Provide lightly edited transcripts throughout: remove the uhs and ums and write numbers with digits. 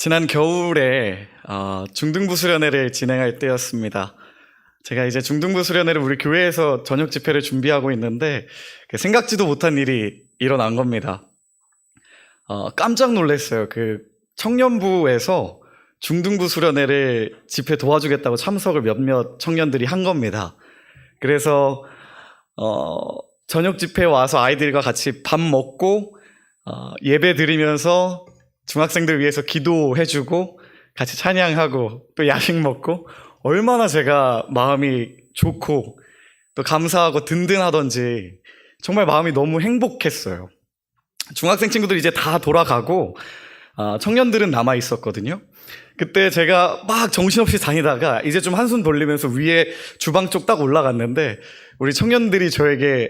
지난 겨울에 중등부 수련회를 진행할 때였습니다. 제가 이제 중등부 수련회를 우리 교회에서 저녁 집회를 준비하고 있는데 생각지도 못한 일이 일어난 겁니다. 깜짝 놀랐어요. 그 청년부에서 중등부 수련회를 집회 도와주겠다고 참석을 몇몇 청년들이 한 겁니다. 그래서 저녁 집회에 와서 아이들과 같이 밥 먹고 예배 드리면서 중학생들 위해서 기도해주고 같이 찬양하고 또 야식 먹고 얼마나 제가 마음이 좋고 또 감사하고 든든하던지 정말 마음이 너무 행복했어요. 중학생 친구들 이제 다 돌아가고 청년들은 남아 있었거든요. 그때 제가 막 정신없이 다니다가 이제 좀 한숨 돌리면서 위에 주방 쪽 딱 올라갔는데 우리 청년들이 저에게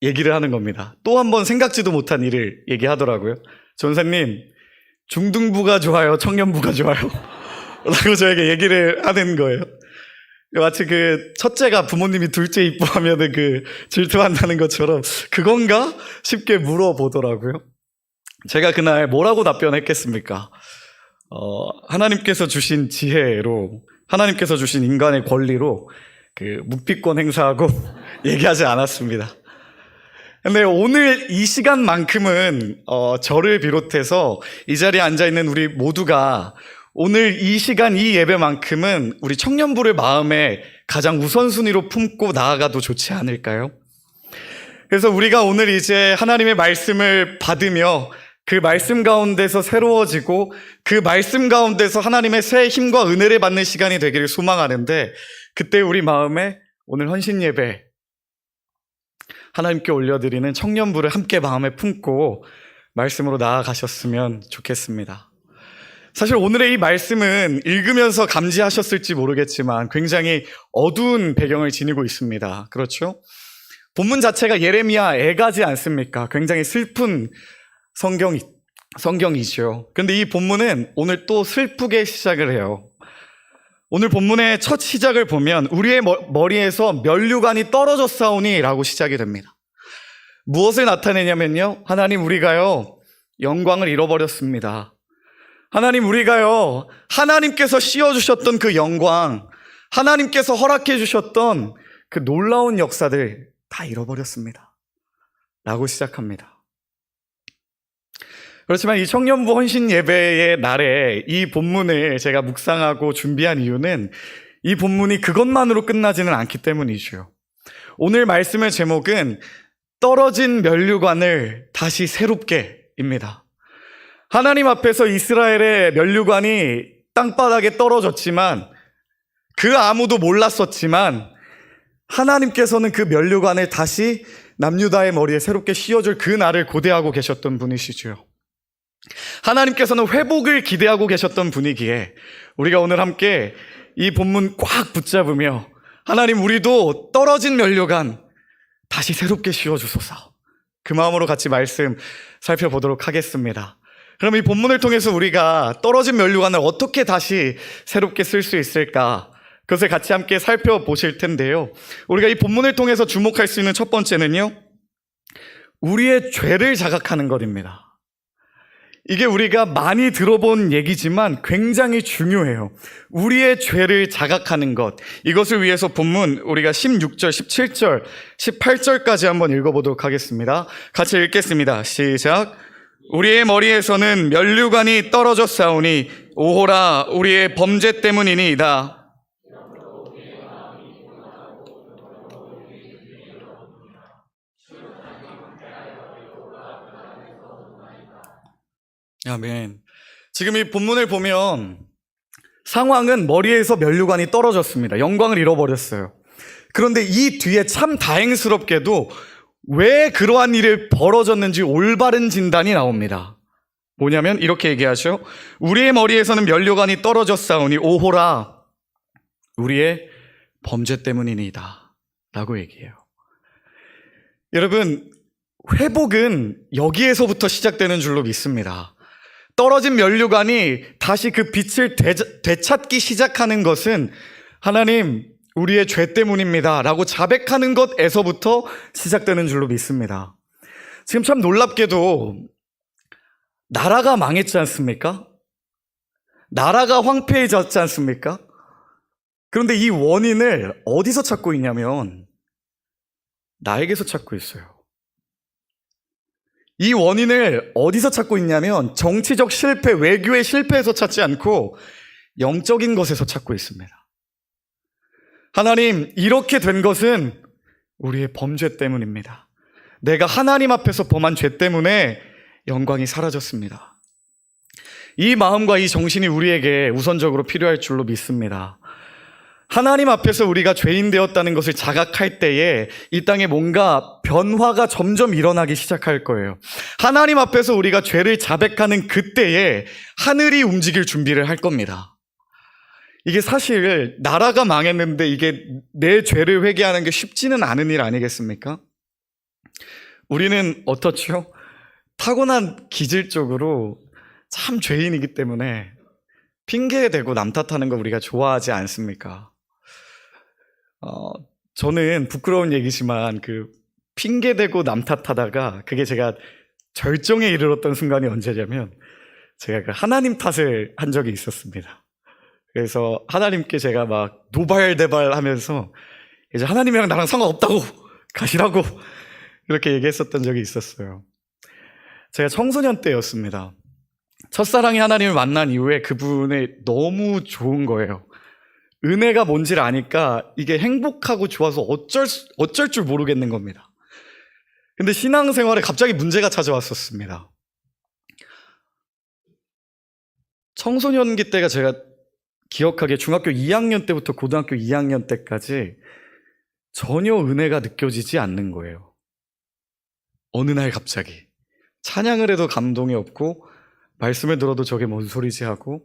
얘기를 하는 겁니다. 또 한 번 생각지도 못한 일을 얘기하더라고요. 전사님, 중등부가 좋아요? 청년부가 좋아요? 라고 저에게 얘기를 하는 거예요. 마치 그 첫째가 부모님이 둘째 이뻐하면 질투한다는 것처럼 그건가? 싶게 물어보더라고요. 제가 그날 뭐라고 답변했겠습니까? 하나님께서 주신 지혜로, 하나님께서 주신 인간의 권리로 묵비권 행사하고 얘기하지 않았습니다. 근데 오늘 이 시간만큼은 저를 비롯해서 이 자리에 앉아있는 우리 모두가 오늘 이 시간 이 예배만큼은 우리 청년부를 마음에 가장 우선순위로 품고 나아가도 좋지 않을까요? 그래서 우리가 오늘 이제 하나님의 말씀을 받으며 그 말씀 가운데서 새로워지고 그 말씀 가운데서 하나님의 새 힘과 은혜를 받는 시간이 되기를 소망하는데 그때 우리 마음에 오늘 헌신 예배 하나님께 올려드리는 청년부를 함께 마음에 품고 말씀으로 나아가셨으면 좋겠습니다. 사실 오늘의 이 말씀은 읽으면서 감지하셨을지 모르겠지만 굉장히 어두운 배경을 지니고 있습니다. 그렇죠? 본문 자체가 예레미야 애가지 않습니까? 굉장히 슬픈 성경이죠. 그런데 이 본문은 오늘 또 슬프게 시작을 해요. 오늘 본문의 첫 시작을 보면 우리의 머리에서 면류관이 떨어졌사오니 라고 시작이 됩니다. 무엇을 나타내냐면요, 하나님 우리가요 영광을 잃어버렸습니다. 하나님 우리가요 하나님께서 씌워주셨던 그 영광, 하나님께서 허락해 주셨던 그 놀라운 역사들 다 잃어버렸습니다 라고 시작합니다. 그렇지만 이 청년부 헌신 예배의 날에 이 본문을 제가 묵상하고 준비한 이유는 이 본문이 그것만으로 끝나지는 않기 때문이죠. 오늘 말씀의 제목은 떨어진 면류관을 다시 새롭게입니다. 하나님 앞에서 이스라엘의 면류관이 땅바닥에 떨어졌지만 그 아무도 몰랐었지만 하나님께서는 그 면류관을 다시 남유다의 머리에 새롭게 씌워줄 그 날을 고대하고 계셨던 분이시죠. 하나님께서는 회복을 기대하고 계셨던 분이기에 우리가 오늘 함께 이 본문 꽉 붙잡으며 하나님 우리도 떨어진 면류관 다시 새롭게 씌워주소서, 그 마음으로 같이 말씀 살펴보도록 하겠습니다. 그럼 이 본문을 통해서 우리가 떨어진 면류관을 어떻게 다시 새롭게 쓸 수 있을까, 그것을 같이 함께 살펴보실 텐데요. 우리가 이 본문을 통해서 주목할 수 있는 첫 번째는요, 우리의 죄를 자각하는 것입니다. 이게 우리가 많이 들어본 얘기지만 굉장히 중요해요. 우리의 죄를 자각하는 것. 이것을 위해서 본문 우리가 16절, 17절, 18절까지 한번 읽어보도록 하겠습니다. 같이 읽겠습니다. 시작. 우리의 머리에서는 면류관이 떨어졌사오니 오호라 우리의 범죄 때문이니이다. 아멘. 지금 이 본문을 보면 상황은 머리에서 면류관이 떨어졌습니다. 영광을 잃어버렸어요. 그런데 이 뒤에 참 다행스럽게도 왜 그러한 일이 벌어졌는지 올바른 진단이 나옵니다. 뭐냐면 이렇게 얘기하죠. 우리의 머리에서는 면류관이 떨어졌사오니 오호라 우리의 범죄 때문이니이다 라고 얘기해요. 여러분, 회복은 여기에서부터 시작되는 줄로 믿습니다. 떨어진 면류관이 다시 그 빛을 되찾기 시작하는 것은 하나님 우리의 죄 때문입니다 라고 자백하는 것에서부터 시작되는 줄로 믿습니다. 지금 참 놀랍게도 나라가 망했지 않습니까? 나라가 황폐해졌지 않습니까? 그런데 이 원인을 어디서 찾고 있냐면 나에게서 찾고 있어요. 이 원인을 어디서 찾고 있냐면 정치적 실패, 외교의 실패에서 찾지 않고 영적인 것에서 찾고 있습니다. 하나님, 이렇게 된 것은 우리의 범죄 때문입니다. 내가 하나님 앞에서 범한 죄 때문에 영광이 사라졌습니다. 이 마음과 이 정신이 우리에게 우선적으로 필요할 줄로 믿습니다. 하나님 앞에서 우리가 죄인 되었다는 것을 자각할 때에 이 땅에 뭔가 변화가 점점 일어나기 시작할 거예요. 하나님 앞에서 우리가 죄를 자백하는 그때에 하늘이 움직일 준비를 할 겁니다. 이게 사실 나라가 망했는데 이게 내 죄를 회개하는 게 쉽지는 않은 일 아니겠습니까? 우리는 어떻죠? 타고난 기질적으로 참 죄인이기 때문에 핑계대고 남 탓하는 거 우리가 좋아하지 않습니까? 저는 부끄러운 얘기지만 그 핑계대고 남 탓하다가 그게 제가 절정에 이르렀던 순간이 언제냐면 제가 그 하나님 탓을 한 적이 있었습니다. 그래서 하나님께 제가 막 노발대발 하면서 이제 하나님이랑 나랑 상관없다고 가시라고 이렇게 얘기했었던 적이 있었어요. 제가 청소년 때였습니다. 첫사랑이 하나님을 만난 이후에 그분이 너무 좋은 거예요. 은혜가 뭔지를 아니까 이게 행복하고 좋아서 어쩔 줄 모르겠는 겁니다. 근데 신앙생활에 갑자기 문제가 찾아왔었습니다. 청소년기 때가 제가 기억하기에 중학교 2학년 때부터 고등학교 2학년 때까지 전혀 은혜가 느껴지지 않는 거예요. 어느 날 갑자기 찬양을 해도 감동이 없고 말씀을 들어도 저게 뭔 소리지 하고,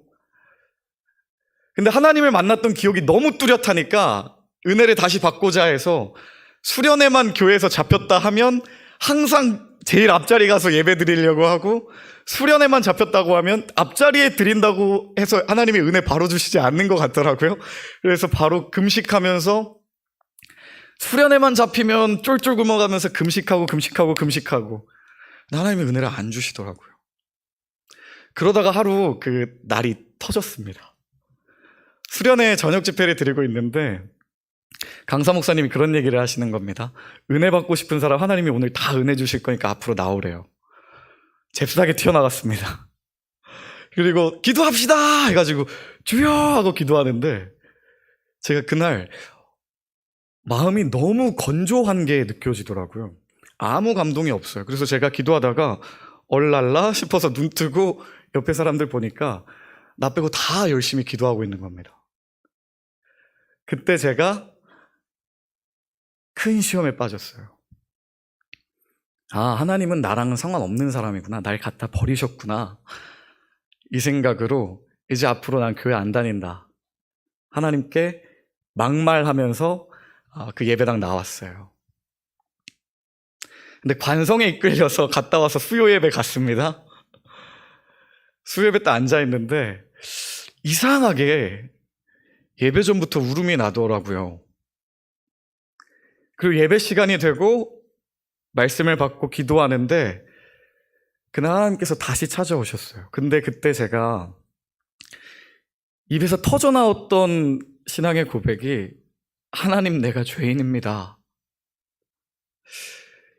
근데 하나님을 만났던 기억이 너무 뚜렷하니까 은혜를 다시 받고자 해서 수련회만 교회에서 잡혔다 하면 항상 제일 앞자리 가서 예배 드리려고 하고, 수련회만 잡혔다고 하면 앞자리에 드린다고 해서 하나님이 은혜 바로 주시지 않는 것 같더라고요. 그래서 바로 금식하면서 수련회만 잡히면 쫄쫄 굶어가면서 금식하고 하나님이 은혜를 안 주시더라고요. 그러다가 하루 그 날이 터졌습니다. 수련회 저녁 집회를 드리고 있는데 강사 목사님이 그런 얘기를 하시는 겁니다. 은혜 받고 싶은 사람 하나님이 오늘 다 은혜 주실 거니까 앞으로 나오래요. 잽싸게 튀어나갔습니다. 그리고 기도합시다 해가지고 주여 하고 기도하는데 제가 그날 마음이 너무 건조한 게 느껴지더라고요. 아무 감동이 없어요. 그래서 제가 기도하다가 얼랄라 싶어서 눈 뜨고 옆에 사람들 보니까 나 빼고 다 열심히 기도하고 있는 겁니다. 그때 제가 큰 시험에 빠졌어요. 아, 하나님은 나랑은 상관없는 사람이구나. 날 갖다 버리셨구나. 이 생각으로 이제 앞으로 난 교회 안 다닌다. 하나님께 막말하면서 그 예배당 나왔어요. 근데 관성에 이끌려서 갔다 와서 수요 예배 갔습니다. 수요 예배 때 앉아있는데 이상하게 예배 전부터 울음이 나더라고요. 그리고 예배 시간이 되고 말씀을 받고 기도하는데 그날 하나님께서 다시 찾아오셨어요. 근데 그때 제가 입에서 터져나왔던 신앙의 고백이 하나님, 내가 죄인입니다.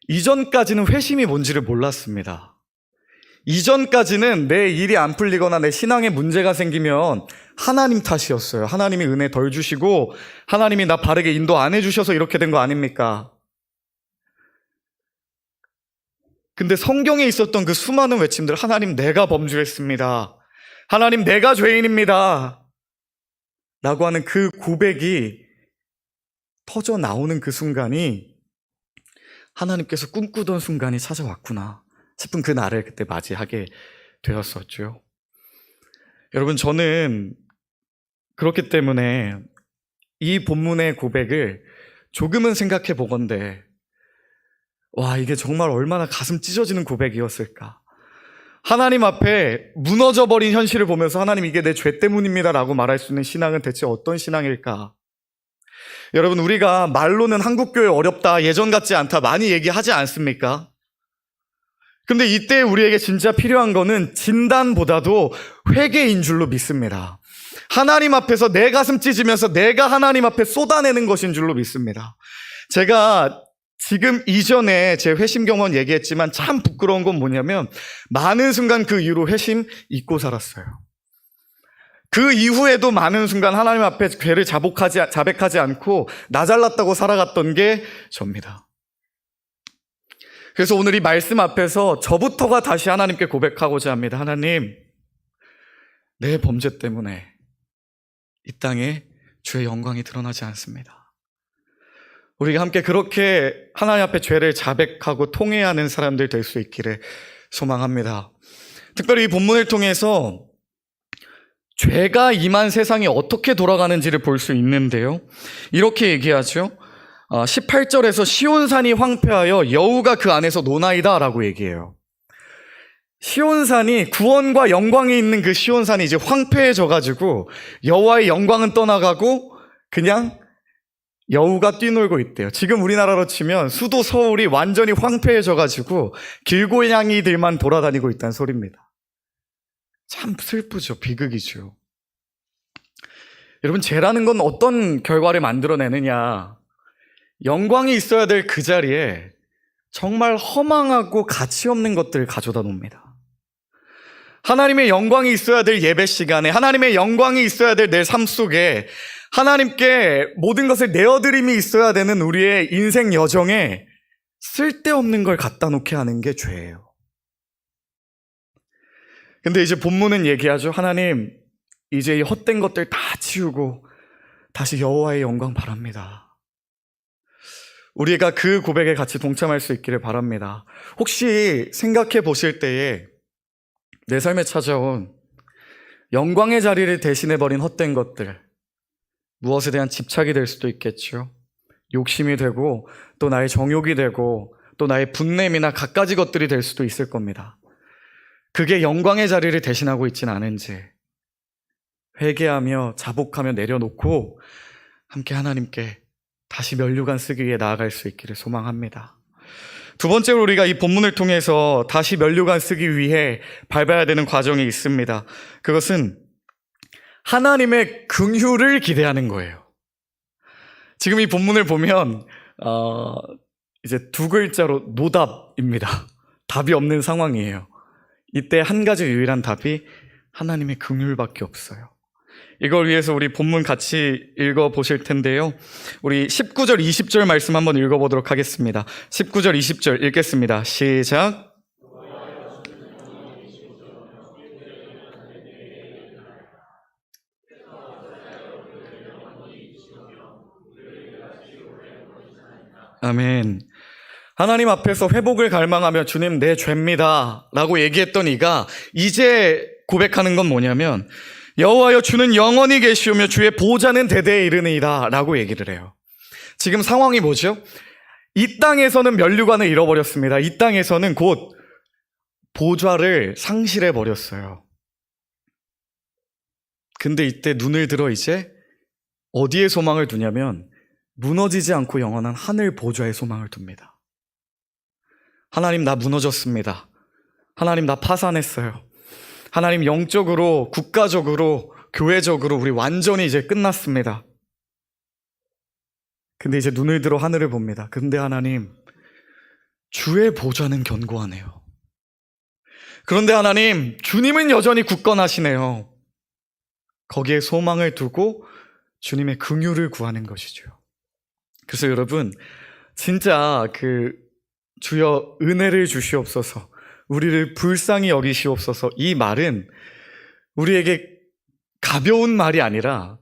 이전까지는 회심이 뭔지를 몰랐습니다. 이전까지는 내 일이 안 풀리거나 내 신앙에 문제가 생기면 하나님 탓이었어요. 하나님이 은혜 덜 주시고 하나님이 나 바르게 인도 안 해주셔서 이렇게 된 거 아닙니까? 근데 성경에 있었던 그 수많은 외침들, 하나님 내가 범죄했습니다. 하나님 내가 죄인입니다. 라고 하는 그 고백이 터져 나오는 그 순간이 하나님께서 꿈꾸던 순간이 찾아왔구나 싶은 그 날을 그때 맞이하게 되었었죠. 여러분, 저는 그렇기 때문에 이 본문의 고백을 조금은 생각해 보건대 와, 이게 정말 얼마나 가슴 찢어지는 고백이었을까. 하나님 앞에 무너져버린 현실을 보면서 하나님, 이게 내 죄 때문입니다 라고 말할 수 있는 신앙은 대체 어떤 신앙일까? 여러분, 우리가 말로는 한국교회 어렵다, 예전 같지 않다 많이 얘기하지 않습니까? 근데 이때 우리에게 진짜 필요한 거는 진단보다도 회개인 줄로 믿습니다. 하나님 앞에서 내 가슴 찢으면서 내가 하나님 앞에 쏟아내는 것인 줄로 믿습니다. 제가 지금 이전에 제 회심 경험 얘기했지만 참 부끄러운 건 뭐냐면 많은 순간 그 이후로 회심 잊고 살았어요. 그 이후에도 많은 순간 하나님 앞에 죄를 자백하지 않고 나 잘났다고 살아갔던 게 접니다. 그래서 오늘 이 말씀 앞에서 저부터가 다시 하나님께 고백하고자 합니다. 하나님, 내 범죄 때문에 이 땅에 주의 영광이 드러나지 않습니다. 우리가 함께 그렇게 하나님 앞에 죄를 자백하고 통회하는 사람들 될 수 있기를 소망합니다. 특별히 이 본문을 통해서 죄가 임한 세상이 어떻게 돌아가는지를 볼 수 있는데요. 이렇게 얘기하죠. 18절에서 시온산이 황폐하여 여우가 그 안에서 노나이다 라고 얘기해요. 시온산이 구원과 영광이 있는 그 시온산이 이제 황폐해져가지고 여호와의 영광은 떠나가고 그냥 여우가 뛰놀고 있대요. 지금 우리나라로 치면 수도 서울이 완전히 황폐해져가지고 길고양이들만 돌아다니고 있다는 소리입니다. 참 슬프죠. 비극이죠. 여러분, 죄라는 건 어떤 결과를 만들어내느냐. 영광이 있어야 될 그 자리에 정말 허망하고 가치 없는 것들을 가져다 놉니다. 하나님의 영광이 있어야 될 예배 시간에, 하나님의 영광이 있어야 될 내 삶 속에, 하나님께 모든 것을 내어드림이 있어야 되는 우리의 인생 여정에 쓸데없는 걸 갖다 놓게 하는 게 죄예요. 근데 이제 본문은 얘기하죠. 하나님, 이제 이 헛된 것들 다 치우고 다시 여호와의 영광 바랍니다. 우리가 그 고백에 같이 동참할 수 있기를 바랍니다. 혹시 생각해 보실 때에 내 삶에 찾아온 영광의 자리를 대신해버린 헛된 것들, 무엇에 대한 집착이 될 수도 있겠죠. 욕심이 되고 또 나의 정욕이 되고 또 나의 분냄이나 갖가지 것들이 될 수도 있을 겁니다. 그게 영광의 자리를 대신하고 있지는 않은지 회개하며 자복하며 내려놓고 함께 하나님께 다시 면류관 쓰기 위해 나아갈 수 있기를 소망합니다. 두 번째로 우리가 이 본문을 통해서 다시 면류관 쓰기 위해 밟아야 되는 과정이 있습니다. 그것은 하나님의 긍휼을 기대하는 거예요. 지금 이 본문을 보면 이제 두 글자로 노답입니다. 답이 없는 상황이에요. 이때 한 가지 유일한 답이 하나님의 긍휼밖에 없어요. 이걸 위해서 우리 본문 같이 읽어보실 텐데요. 우리 19절, 20절 말씀 한번 읽어보도록 하겠습니다. 19절, 20절 읽겠습니다. 시작. 아멘. 하나님 앞에서 회복을 갈망하며 주님 내 죄입니다 라고 얘기했던 이가 이제 고백하는 건 뭐냐면 여호와여 주는 영원히 계시오며 주의 보좌는 대대에 이르니이다 라고 얘기를 해요. 지금 상황이 뭐죠? 이 땅에서는 면류관을 잃어버렸습니다. 이 땅에서는 곧 보좌를 상실해버렸어요. 근데 이때 눈을 들어 이제 어디에 소망을 두냐면 무너지지 않고 영원한 하늘 보좌에 소망을 둡니다. 하나님 나 무너졌습니다. 하나님 나 파산했어요. 하나님 영적으로, 국가적으로, 교회적으로 우리 완전히 이제 끝났습니다. 근데 이제 눈을 들어 하늘을 봅니다. 근데 하나님, 주의 보좌는 견고하네요. 그런데 하나님, 주님은 여전히 굳건하시네요. 거기에 소망을 두고 주님의 긍휼을 구하는 것이죠. 그래서 여러분, 진짜 주여 은혜를 주시옵소서, 우리를 불쌍히 여기시옵소서, 이 말은 우리에게 가벼운 말이 아니라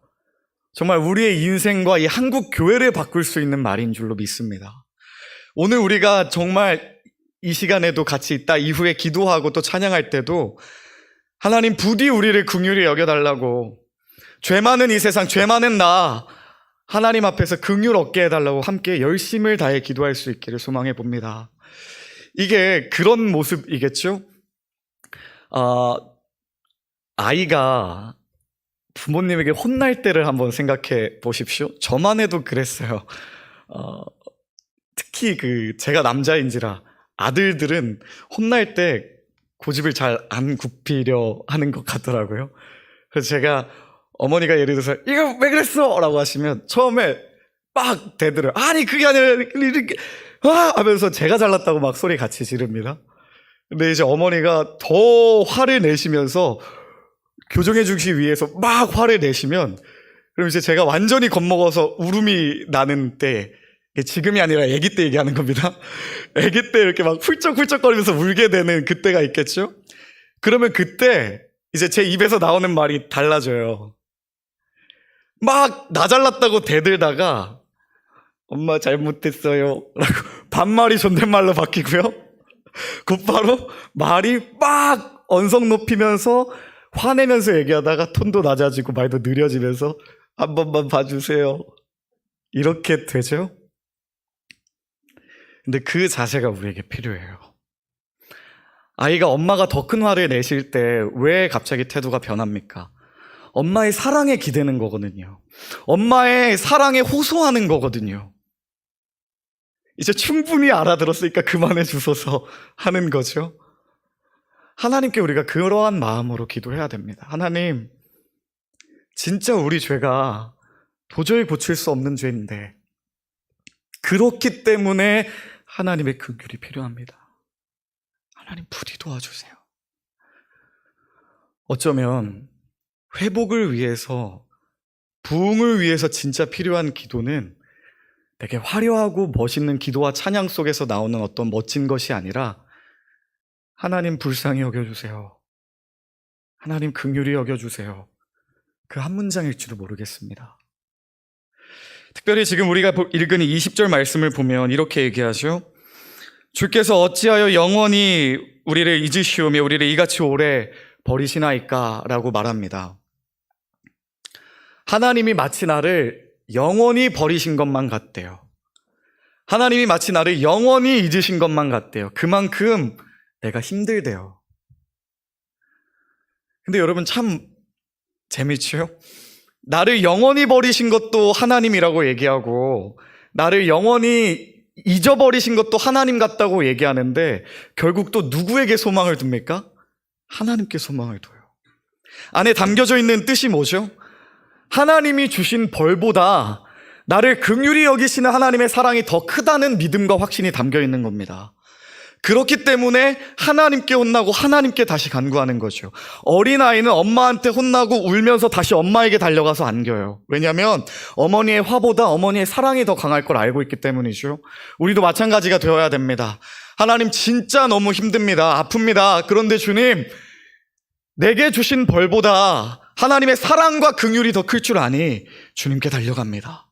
정말 우리의 인생과 이 한국 교회를 바꿀 수 있는 말인 줄로 믿습니다. 오늘 우리가 정말 이 시간에도 같이 있다 이후에 기도하고 또 찬양할 때도 하나님 부디 우리를 긍휼히 여겨달라고, 죄 많은 이 세상, 죄 많은 나 하나님 앞에서 긍휼 얻게 해달라고 함께 열심을 다해 기도할 수 있기를 소망해 봅니다. 이게 그런 모습이겠죠? 아이가 부모님에게 혼날 때를 한번 생각해 보십시오. 저만 해도 그랬어요. 특히 제가 남자인지라 아들들은 혼날 때 고집을 잘 안 굽히려 하는 것 같더라고요. 그래서 제가 어머니가 예를 들어서 이거 왜 그랬어? 라고 하시면 처음에 막 대들어요. 아니 그게 아니라 이렇게 하면서 제가 잘났다고 막 소리 같이 지릅니다. 근데 이제 어머니가 더 화를 내시면서 교정해 주기 위해서 막 화를 내시면 그럼 이제 제가 완전히 겁먹어서 울음이 나는 때, 지금이 아니라 아기 때 얘기하는 겁니다. 아기 때 이렇게 막 훌쩍훌쩍거리면서 울게 되는 그때가 있겠죠? 그러면 그때 이제 제 입에서 나오는 말이 달라져요. 막 나 잘났다고 대들다가 엄마 잘못했어요 라고 반말이 존댓말로 바뀌고요. 곧바로 말이 막 언성 높이면서 화내면서 얘기하다가 톤도 낮아지고 말도 느려지면서 한 번만 봐주세요 이렇게 되죠. 근데 그 자세가 우리에게 필요해요. 아이가 엄마가 더 큰 화를 내실 때 왜 갑자기 태도가 변합니까? 엄마의 사랑에 기대는 거거든요. 엄마의 사랑에 호소하는 거거든요. 이제 충분히 알아들었으니까 그만해 주소서 하는 거죠. 하나님께 우리가 그러한 마음으로 기도해야 됩니다. 하나님, 진짜 우리 죄가 도저히 고칠 수 없는 죄인데 그렇기 때문에 하나님의 긍휼이 필요합니다. 하나님 부디 도와주세요. 어쩌면 회복을 위해서, 부흥을 위해서 진짜 필요한 기도는 되게 화려하고 멋있는 기도와 찬양 속에서 나오는 어떤 멋진 것이 아니라 하나님 불쌍히 여겨주세요. 하나님 긍휼히 여겨주세요. 그 한 문장일지도 모르겠습니다. 특별히 지금 우리가 읽은 20절 말씀을 보면 이렇게 얘기하죠. 주께서 어찌하여 영원히 우리를 잊으시오며 우리를 이같이 오래 버리시나이까? 라고 말합니다. 하나님이 마치 나를 영원히 버리신 것만 같대요. 하나님이 마치 나를 영원히 잊으신 것만 같대요. 그만큼 내가 힘들대요. 근데 여러분 참 재미있죠? 나를 영원히 버리신 것도 하나님이라고 얘기하고 나를 영원히 잊어버리신 것도 하나님 같다고 얘기하는데 결국 또 누구에게 소망을 둡니까? 하나님께 소망을 둬요. 안에 담겨져 있는 뜻이 뭐죠? 하나님이 주신 벌보다 나를 긍휼히 여기시는 하나님의 사랑이 더 크다는 믿음과 확신이 담겨 있는 겁니다. 그렇기 때문에 하나님께 혼나고 하나님께 다시 간구하는 거죠. 어린아이는 엄마한테 혼나고 울면서 다시 엄마에게 달려가서 안겨요. 왜냐하면 어머니의 화보다 어머니의 사랑이 더 강할 걸 알고 있기 때문이죠. 우리도 마찬가지가 되어야 됩니다. 하나님 진짜 너무 힘듭니다. 아픕니다. 그런데 주님, 내게 주신 벌보다 하나님의 사랑과 긍휼이 더 클 줄 아니 주님께 달려갑니다.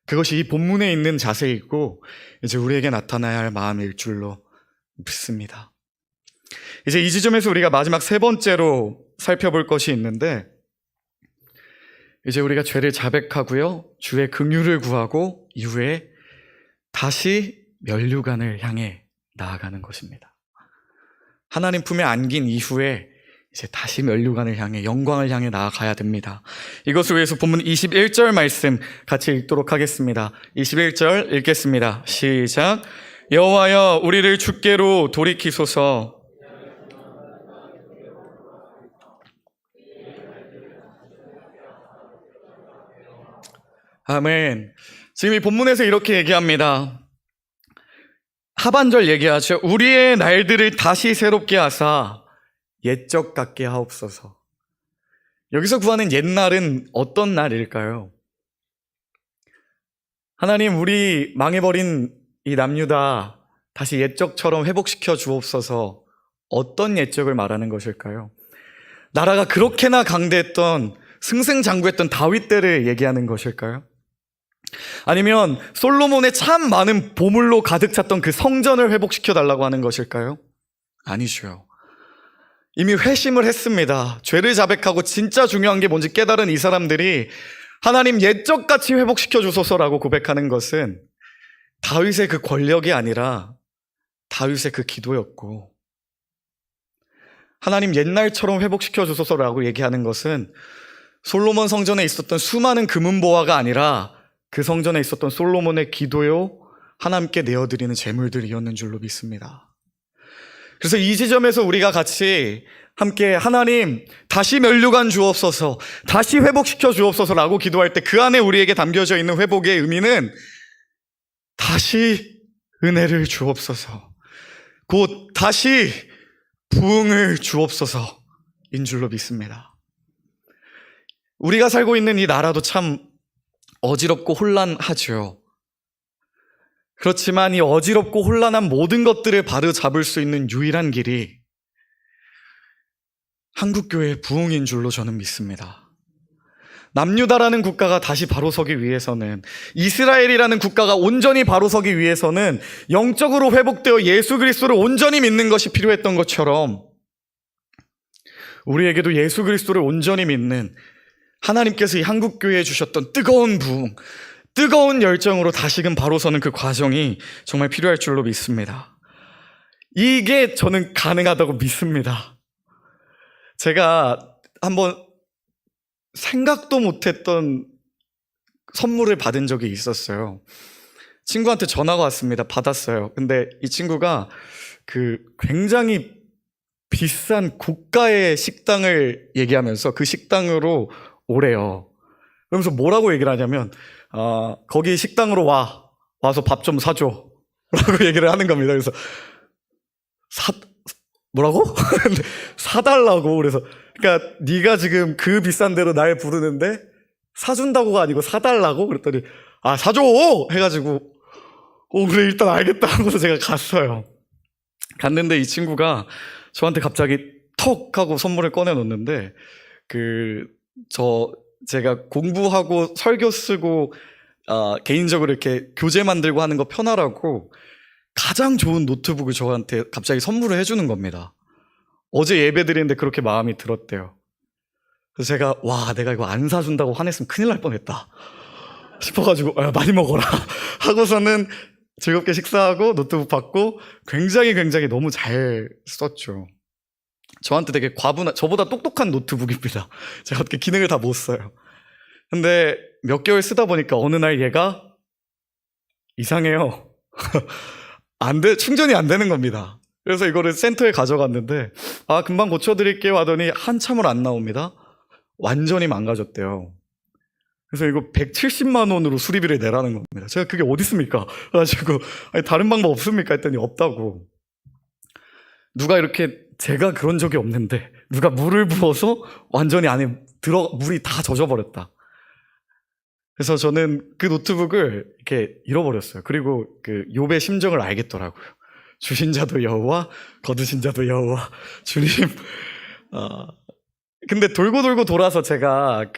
그것이 이 본문에 있는 자세이고 이제 우리에게 나타나야 할 마음일 줄로 믿습니다. 이제 이 지점에서 우리가 마지막 세 번째로 살펴볼 것이 있는데 이제 우리가 죄를 자백하고요, 주의 긍휼을 구하고 이후에 다시 면류관을 향해 나아가는 것입니다. 하나님 품에 안긴 이후에 이제 다시 면류관을 향해, 영광을 향해 나아가야 됩니다. 이것을 위해서 본문 21절 말씀 같이 읽도록 하겠습니다. 21절 읽겠습니다. 시작. 여호와여 우리를 주께로 돌이키소서. 아멘. 지금 이 본문에서 이렇게 얘기합니다. 하반절 얘기하죠. 우리의 날들을 다시 새롭게 하사 옛적 같게 하옵소서. 여기서 구하는 옛날은 어떤 날일까요? 하나님, 우리 망해버린 이 남유다 다시 옛적처럼 회복시켜 주옵소서. 어떤 옛적을 말하는 것일까요? 나라가 그렇게나 강대했던, 승승장구했던 다윗 때를 얘기하는 것일까요? 아니면 솔로몬의 참 많은 보물로 가득 찼던 그 성전을 회복시켜 달라고 하는 것일까요? 아니죠. 이미 회심을 했습니다. 죄를 자백하고 진짜 중요한 게 뭔지 깨달은 이 사람들이 하나님 옛적같이 회복시켜 주소서라고 고백하는 것은 다윗의 그 권력이 아니라 다윗의 그 기도였고, 하나님 옛날처럼 회복시켜 주소서라고 얘기하는 것은 솔로몬 성전에 있었던 수많은 금은보화가 아니라 그 성전에 있었던 솔로몬의 기도요, 하나님께 내어드리는 제물들이었는 줄로 믿습니다. 그래서 이 지점에서 우리가 같이 함께 하나님 다시 면류관 주옵소서, 다시 회복시켜 주옵소서라고 기도할 때 그 안에 우리에게 담겨져 있는 회복의 의미는 다시 은혜를 주옵소서, 곧 다시 부흥을 주옵소서인 줄로 믿습니다. 우리가 살고 있는 이 나라도 참 어지럽고 혼란하죠. 그렇지만 이 어지럽고 혼란한 모든 것들을 바로잡을 수 있는 유일한 길이 한국교회의 부흥인 줄로 저는 믿습니다. 남유다라는 국가가 다시 바로서기 위해서는, 이스라엘이라는 국가가 온전히 바로서기 위해서는 영적으로 회복되어 예수 그리스도를 온전히 믿는 것이 필요했던 것처럼 우리에게도 예수 그리스도를 온전히 믿는 하나님께서 이 한국교회에 주셨던 뜨거운 부흥, 뜨거운 열정으로 다시금 바로서는 그 과정이 정말 필요할 줄로 믿습니다. 이게 저는 가능하다고 믿습니다. 제가 한번 생각도 못했던 선물을 받은 적이 있었어요. 친구한테 전화가 왔습니다. 받았어요. 근데 이 친구가 굉장히 비싼 고가의 식당을 얘기하면서 그 식당으로 오래요. 그러면서 뭐라고 얘기를 하냐면 거기 식당으로 와서 밥 좀 사줘 라고 얘기를 하는 겁니다. 그래서 뭐라고? 사달라고. 그래서 그러니까 네가 지금 그 비싼 데로 날 부르는데 사준다고가 아니고 사달라고? 그랬더니 사줘! 해가지고 그래 일단 알겠다 하고서 제가 갔어요. 갔는데 이 친구가 저한테 갑자기 턱 하고 선물을 꺼내놓는데 제가 공부하고 설교 쓰고 개인적으로 이렇게 교재 만들고 하는 거 편하라고 가장 좋은 노트북을 저한테 갑자기 선물을 해주는 겁니다. 어제 예배 드리는데 그렇게 마음이 들었대요. 그래서 제가 내가 이거 안 사준다고 화냈으면 큰일 날 뻔했다 싶어가지고 많이 먹어라 하고서는 즐겁게 식사하고 노트북 받고 굉장히 너무 잘 썼죠. 저한테 되게 저보다 똑똑한 노트북입니다. 제가 어떻게 기능을 다 못 써요. 근데 몇 개월 쓰다 보니까 어느 날 얘가 이상해요. 충전이 안 되는 겁니다. 그래서 이거를 센터에 가져갔는데 금방 고쳐드릴게요 하더니 한참을 안 나옵니다. 완전히 망가졌대요. 그래서 이거 170만 원으로 수리비를 내라는 겁니다. 제가 그게 어디 있습니까? 그래가지고 다른 방법 없습니까? 했더니 없다고. 누가 이렇게, 제가 그런 적이 없는데 누가 물을 부어서 완전히 안에 물이 다 젖어버렸다. 그래서 저는 그 노트북을 이렇게 잃어버렸어요. 그리고 욥의 심정을 알겠더라고요. 주신 자도 여호와, 거두신 자도 여호와. 주님. 근데 돌고 돌아서 제가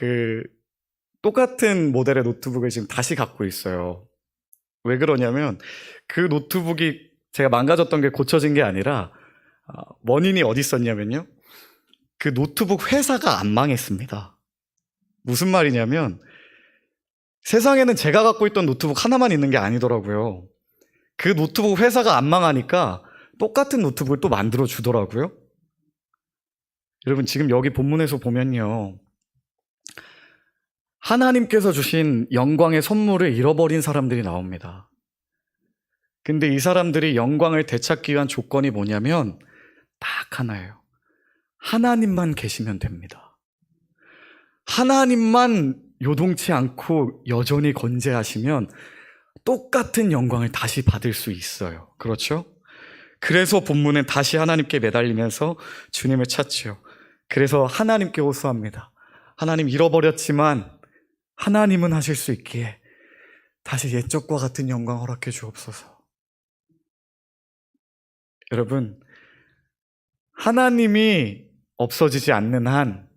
똑같은 모델의 노트북을 지금 다시 갖고 있어요. 왜 그러냐면 그 노트북이 제가 망가졌던 게 고쳐진 게 아니라 원인이 어디 있었냐면요, 그 노트북 회사가 안 망했습니다. 무슨 말이냐면 세상에는 제가 갖고 있던 노트북 하나만 있는 게 아니더라고요. 그 노트북 회사가 안 망하니까 똑같은 노트북을 또 만들어 주더라고요. 여러분 지금 여기 본문에서 보면요, 하나님께서 주신 영광의 선물을 잃어버린 사람들이 나옵니다. 근데 이 사람들이 영광을 되찾기 위한 조건이 뭐냐면 딱 하나예요. 하나님만 계시면 됩니다. 하나님만 요동치 않고 여전히 건재하시면 똑같은 영광을 다시 받을 수 있어요. 그렇죠? 그래서 본문은 다시 하나님께 매달리면서 주님을 찾죠. 그래서 하나님께 호소합니다. 하나님, 잃어버렸지만 하나님은 하실 수 있기에 다시 옛적과 같은 영광 허락해 주옵소서. 여러분, 하나님이 없어지지 않는 한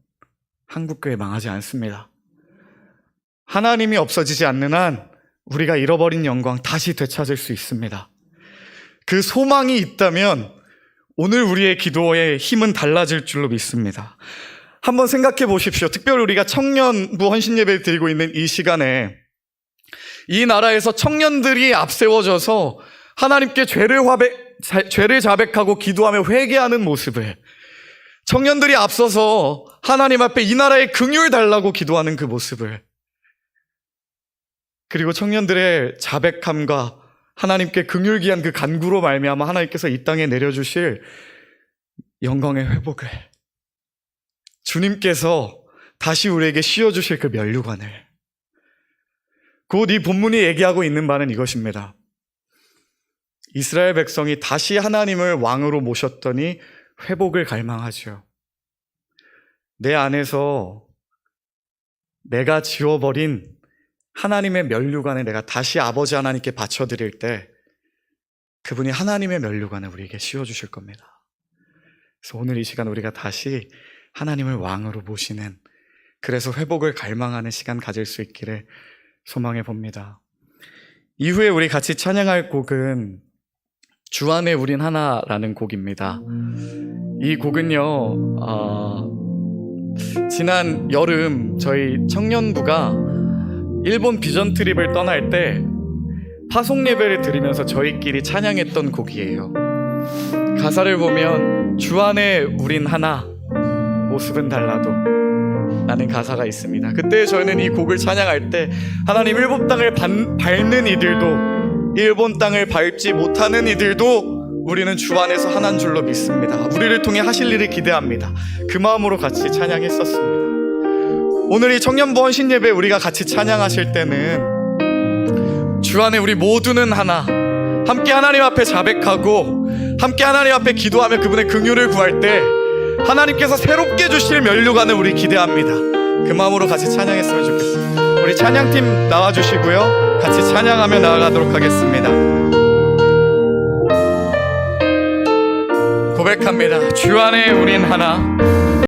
한국교회 망하지 않습니다. 하나님이 없어지지 않는 한 우리가 잃어버린 영광 다시 되찾을 수 있습니다. 그 소망이 있다면 오늘 우리의 기도의 힘은 달라질 줄로 믿습니다. 한번 생각해 보십시오. 특별히 우리가 청년부 헌신예배를 드리고 있는 이 시간에 이 나라에서 청년들이 앞세워져서 하나님께 죄를 자백하고 기도하며 회개하는 모습을, 청년들이 앞서서 하나님 앞에 이 나라에 긍휼 달라고 기도하는 그 모습을, 그리고 청년들의 자백함과 하나님께 긍휼기한 그 간구로 말미암아 하나님께서 이 땅에 내려주실 영광의 회복을, 주님께서 다시 우리에게 씌워주실 그 면류관을, 곧 이 본문이 얘기하고 있는 바는 이것입니다. 이스라엘 백성이 다시 하나님을 왕으로 모셨더니 회복을 갈망하죠. 내 안에서 내가 지워버린 하나님의 면류관을 내가 다시 아버지 하나님께 바쳐드릴 때 그분이 하나님의 면류관을 우리에게 씌워주실 겁니다. 그래서 오늘 이 시간 우리가 다시 하나님을 왕으로 모시는, 그래서 회복을 갈망하는 시간 가질 수 있기를 소망해 봅니다. 이후에 우리 같이 찬양할 곡은 주 안에 우린 하나라는 곡입니다. 이 곡은요, 지난 여름 저희 청년부가 일본 비전 트립을 떠날 때 파송 예배를 드리면서 저희끼리 찬양했던 곡이에요. 가사를 보면 주 안에 우린 하나, 모습은 달라도 라는 가사가 있습니다. 그때 저희는 이 곡을 찬양할 때 하나님, 일본 땅을 밟는 이들도, 일본 땅을 밟지 못하는 이들도 우리는 주 안에서 하나인 줄로 믿습니다. 우리를 통해 하실 일을 기대합니다. 그 마음으로 같이 찬양했었습니다. 오늘 이 청년부 헌신 예배 우리가 같이 찬양하실 때는 주 안에 우리 모두는 하나, 함께 하나님 앞에 자백하고 함께 하나님 앞에 기도하며 그분의 긍휼을 구할 때 하나님께서 새롭게 주실 면류관을 우리 기대합니다. 그 마음으로 같이 찬양했으면 좋겠습니다. 우리 찬양팀 나와주시고요, 같이 찬양하며 나아가도록 하겠습니다. 고백합니다. 주 안에 우린 하나,